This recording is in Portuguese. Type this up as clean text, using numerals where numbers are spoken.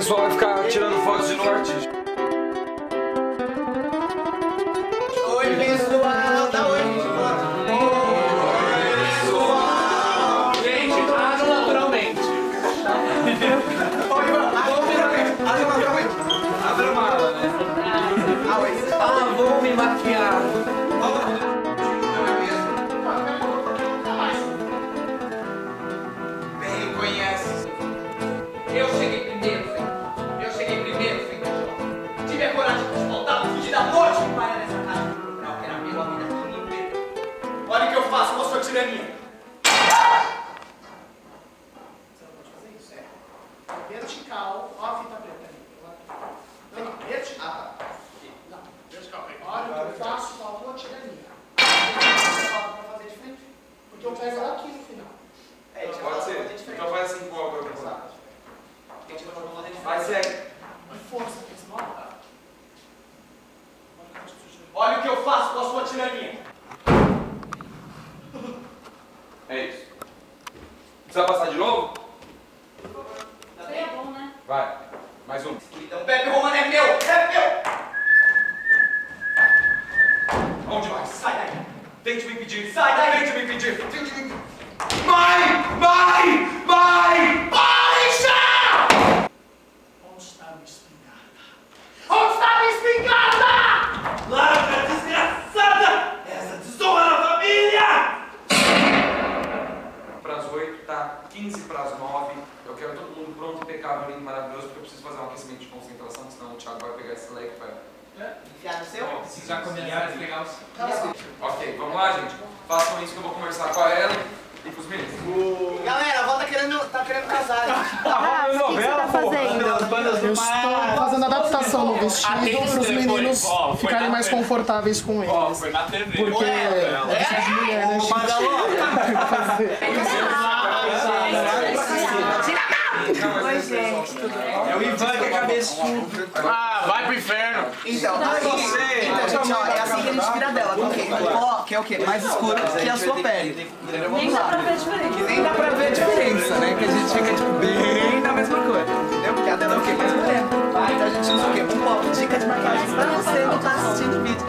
pessoal vai ficar tirando fotos de novo artista. Oi, pessoal! Dá oi, pessoal! Gente, água naturalmente. Abre a mala, né? Ah, vou me maquiar. Bem, conhece. Eu cheguei primeiro, filho. Eu cheguei primeiro, filho. Tive a coragem de voltar, fugir da morte que paira nessa casa. Não, que era meu a vida toda inteira. Olha o que eu faço com a sua tirania. Você não pode fazer isso, é? Vertical. Ó a fita preta ali. Não, vertical. Não, vertical. Olha o que eu faço com a tua tirania. Pra fazer de frente. Porque eu pego ela aqui no final. Pode ser. Então faz assim com a outra. Vai, segue. Força, olha o que eu faço com a sua tirania. É isso. Precisa passar de novo? Seria bom, né? Vai. Mais um. Então Pepe Romano é meu! É meu! Onde vai? Sai daí! Tente me impedir. Sai daí! Tente me impedir. Tente me impedir. Vai! Vai! Vai! Baixa! Onde está a minha espingarda? Onde está a minha espingarda? Larga, desgraçada! Essa desonra na família! Pras 8, tá 15 pras 9. Eu quero todo mundo pronto, impecável, lindo, maravilhoso, porque eu preciso fazer um aquecimento de concentração, senão o Thiago vai pegar esse leque e vai... Enfiar no seu? Já combinaram, legal. Ok, vamos lá, gente. Façam isso que eu vou conversar com a Ellen e com os meninos. Galera, a avó tá querendo casar, gente. Ah, o que você tá fazendo? Eu estou fazendo adaptação no vestido para os meninos ficarem mais confortáveis com eles. Foi na TV. Porque essas mulheres, Oi, gente, tudo bem? É o Ivan que é cabeçudo. Ah, vai pro inferno. Então, gente, ó, é assim que a gente vira dela, tá ok? O pó, que é o quê? Mais escuro que a sua pele. Nem dá pra ver a diferença. Que nem dá pra ver a diferença, né? Que a gente fica, tipo, bem da mesma cor, entendeu? Porque a dela é o quê? Mais morena. Então a gente usa o quê? Um pó, dica de maquiagem pra você não tá assistindo o vídeo.